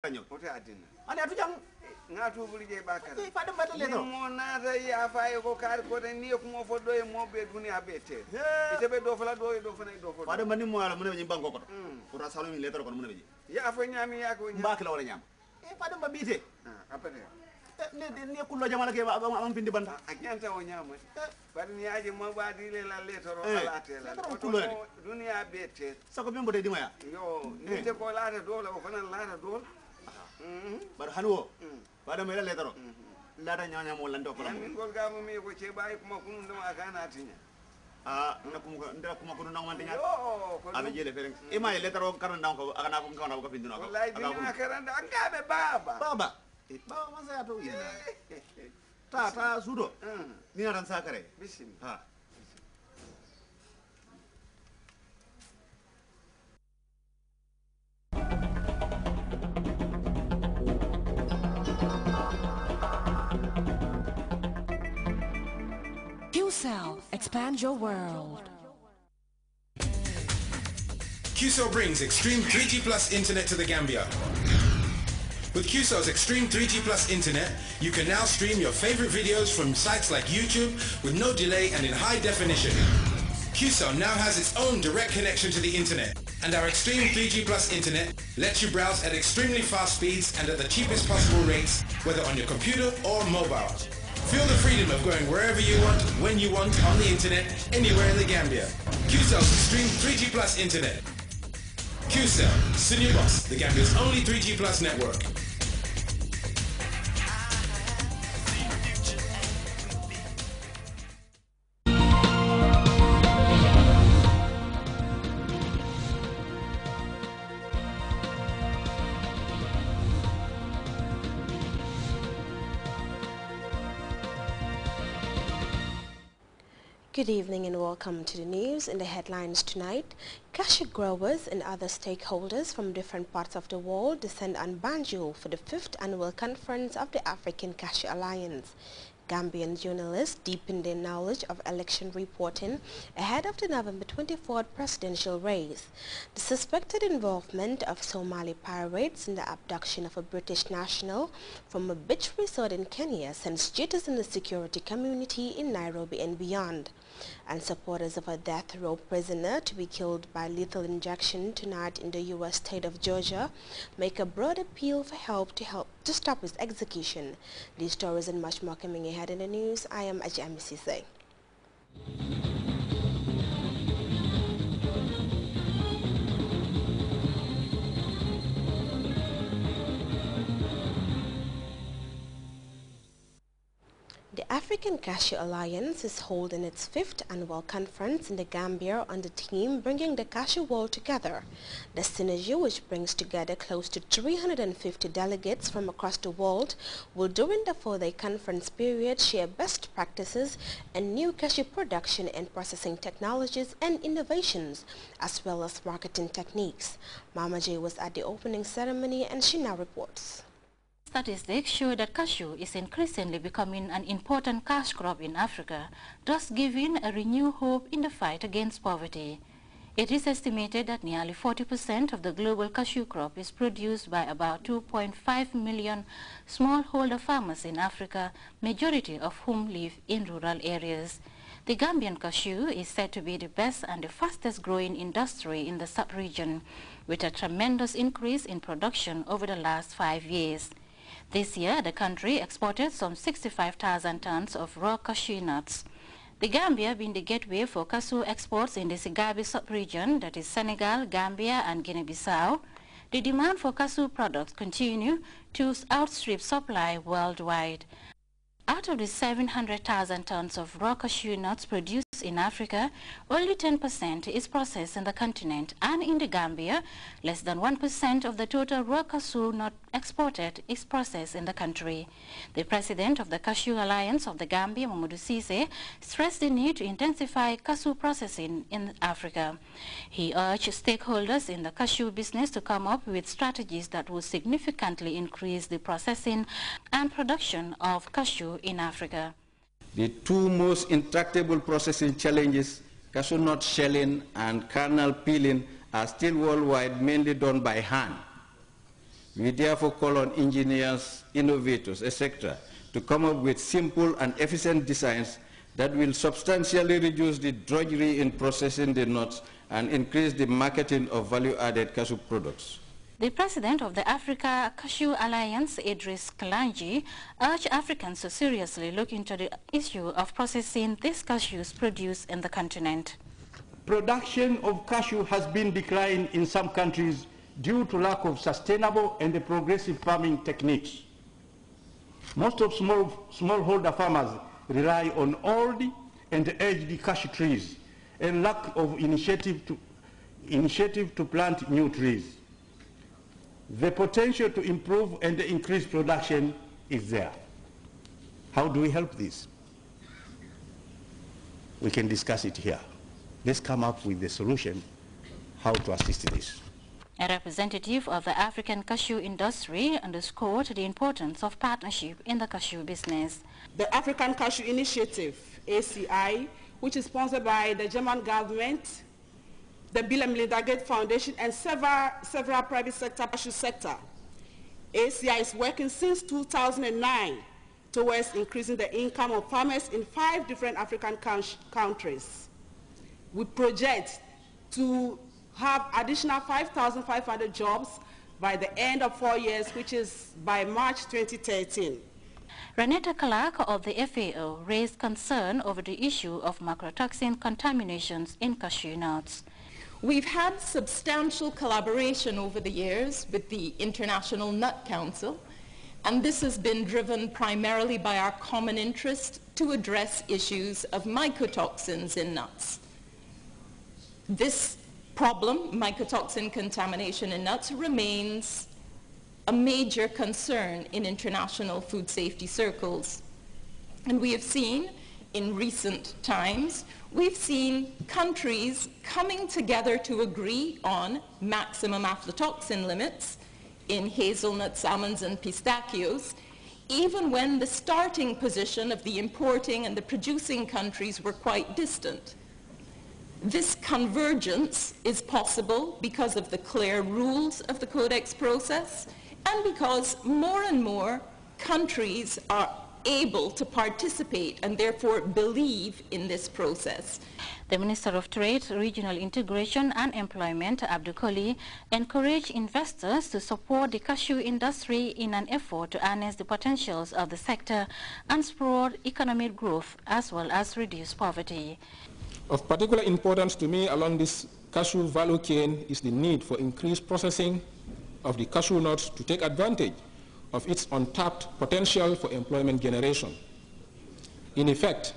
Ani atu jang ngatu bulije bakara fadam bata le to mo nata ya faye ko kar ko tan ni ko mo foddo e mo be dunia bete itebe do fala do fana do foddo fadam mani mo ala mun be banko ko ko rasalo mi letoro ko mun be ya fa nyami ya ko nyami bakla wala nyam fadam ba bite apete ne kullo jamala ke am pindi banta akenta o nyama bari ni aje mo badi le la letoro ala tela ko dunia bete sako be mbode dimaya yo ni te ko laata do la ko fana laata do bar hanwo bada mela letoro lada nyanya mo lando ko min gol gamo mi ko ce bay kuma kunu ndum akana tinya ndira kuma kunu nang mande nyaa abe jele fereng ima letoro karan ndaw ko akana ko ngana ko bindino ko wallahi dina karanda angabe baba man sa to ina ta sudo ni ran sakare bismillah QCell, expand your world. QCell brings Extreme 3G Plus Internet to the Gambia. With QCell's Extreme 3G Plus Internet, you can now stream your favorite videos from sites like YouTube with no delay and in high definition. QCell now has its own direct connection to the Internet, and our Extreme 3G Plus Internet lets you browse at extremely fast speeds and at the cheapest possible rates, whether on your computer or mobile. Feel the freedom of going wherever you want, when you want, on the Internet, anywhere in the Gambia. QCell's Extreme 3G Plus Internet. QCell, Senior Boss, the Gambia's only 3G Plus network. Good evening and welcome to the news. In the headlines tonight, cashew growers and other stakeholders from different parts of the world descend on Banjul for the 5th annual conference of the African Cashew Alliance. Gambian journalists deepen their knowledge of election reporting ahead of the November 24th presidential race. The suspected involvement of Somali pirates in the abduction of a British national from a beach resort in Kenya sends jitters in the security community in Nairobi and beyond. And supporters of a death row prisoner to be killed by lethal injection tonight in the U.S. state of Georgia make a broad appeal for help to stop his execution. These stories and much more coming ahead in the news. I am Ajami Sise. The African Cashew Alliance is holding its 5th annual conference in the Gambia on the theme Bringing the Cashew World Together. The synergy, which brings together close to 350 delegates from across the world, will during the 4-day conference period share best practices and new cashew production and processing technologies and innovations, as well as marketing techniques. Mama J was at the opening ceremony and she now reports. Statistics show that cashew is increasingly becoming an important cash crop in Africa, thus giving a renewed hope in the fight against poverty. It is estimated that nearly 40% of the global cashew crop is produced by about 2.5 million smallholder farmers in Africa, majority of whom live in rural areas. The Gambian cashew is said to be the best and the fastest growing industry in the sub-region, with a tremendous increase in production over the last 5 years. This year, the country exported some 65,000 tons of raw cashew nuts. The Gambia being the gateway for cashew exports in the Sigabi sub-region, that is Senegal, Gambia and Guinea-Bissau, the demand for cashew products continue to outstrip supply worldwide. Out of the 700,000 tons of raw cashew nuts produced in Africa, only 10% is processed in the continent, and in the Gambia, less than 1% of the total raw cashew nut exported is processed in the country. The president of the Cashew Alliance of the Gambia, Mamadou Cisse, stressed the need to intensify cashew processing in Africa. He urged stakeholders in the cashew business to come up with strategies that will significantly increase the processing and production of cashew in Africa. The two most intractable processing challenges, cashew nut shelling and kernel peeling, are still worldwide mainly done by hand. We therefore call on engineers, innovators, etc., to come up with simple and efficient designs that will substantially reduce the drudgery in processing the nuts and increase the marketing of value-added cashew products. The president of the Africa Cashew Alliance, Idris Kalanji, urged Africans to seriously look into the issue of processing these cashews produced in the continent. Production of cashew has been declining in some countries due to lack of sustainable and progressive farming techniques. Most of smallholder farmers rely on old and aged cashew trees and lack of initiative to plant new trees. The potential to improve and increase production is there. How do we help this? We can discuss it here. Let's come up with the solution, how to assist this. A representative of the African cashew industry underscored the importance of partnership in the cashew business. The African Cashew Initiative, ACI, which is sponsored by the German government, the Bill and Melinda Gates Foundation, and several private sector cashew sector. ACI is working since 2009 towards increasing the income of farmers in 5 different African countries. We project to have additional 5,500 jobs by the end of 4 years, which is by March 2013. Renata Clark of the FAO raised concern over the issue of macrotoxin contaminations in cashew nuts. We've had substantial collaboration over the years with the International Nut Council, and this has been driven primarily by our common interest to address issues of mycotoxins in nuts. This problem, mycotoxin contamination in nuts, remains a major concern in international food safety circles. And we have seen in recent times, we've seen countries coming together to agree on maximum aflatoxin limits in hazelnuts, almonds, and pistachios, even when the starting position of the importing and the producing countries were quite distant. This convergence is possible because of the clear rules of the Codex process and because more and more countries are able to participate and therefore believe in this process. The Minister of Trade, Regional Integration and Employment, Abdul Koli, encouraged investors to support the cashew industry in an effort to harness the potentials of the sector and spur economic growth as well as reduce poverty. Of particular importance to me along this cashew value chain is the need for increased processing of the cashew nuts to take advantage of its untapped potential for employment generation. In effect,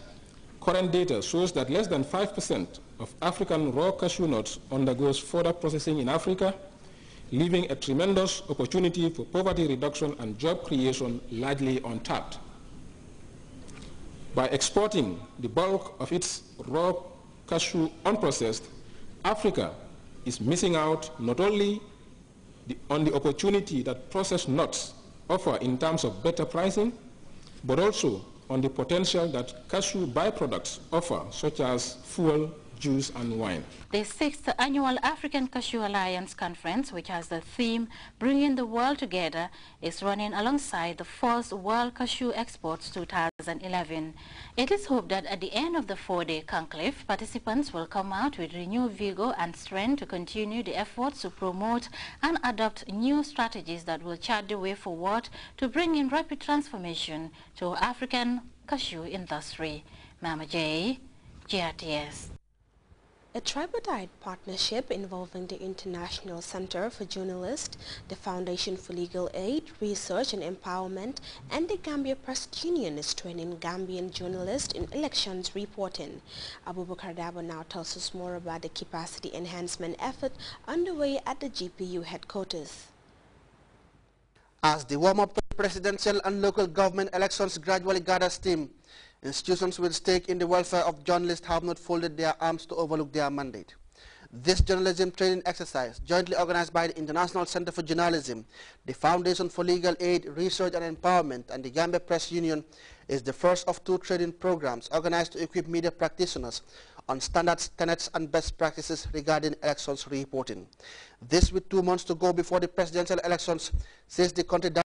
current data shows that less than 5% of African raw cashew nuts undergoes further processing in Africa, leaving a tremendous opportunity for poverty reduction and job creation largely untapped. By exporting the bulk of its raw cashew unprocessed, Africa is missing out not only on the opportunity that processed nuts offer in terms of better pricing, but also on the potential that cashew byproducts offer, such as fuel, juice, and wine. The 6th Annual African Cashew Alliance Conference, which has the theme Bringing the World Together, is running alongside the 4th World Cashew Exports 2011. It is hoped that at the end of the 4-day conclave, participants will come out with renewed vigor and strength to continue the efforts to promote and adopt new strategies that will chart the way forward to bring in rapid transformation to African cashew industry. Mama J, GRTS. A tripartite partnership involving the International Center for Journalists, the Foundation for Legal Aid, Research and Empowerment, and the Gambia Press Union is training Gambian journalists in elections reporting. Abubakar Dabo now tells us more about the capacity enhancement effort underway at the GPU headquarters. As the warm-up to presidential and local government elections gradually gather steam, institutions with stake in the welfare of journalists have not folded their arms to overlook their mandate. This journalism training exercise, jointly organized by the International Center for Journalism, the Foundation for Legal Aid, Research and Empowerment, and the Gambia Press Union, is the first of 2 training programs organized to equip media practitioners on standards, tenets, and best practices regarding elections reporting. This with 2 months to go before the presidential elections, says the country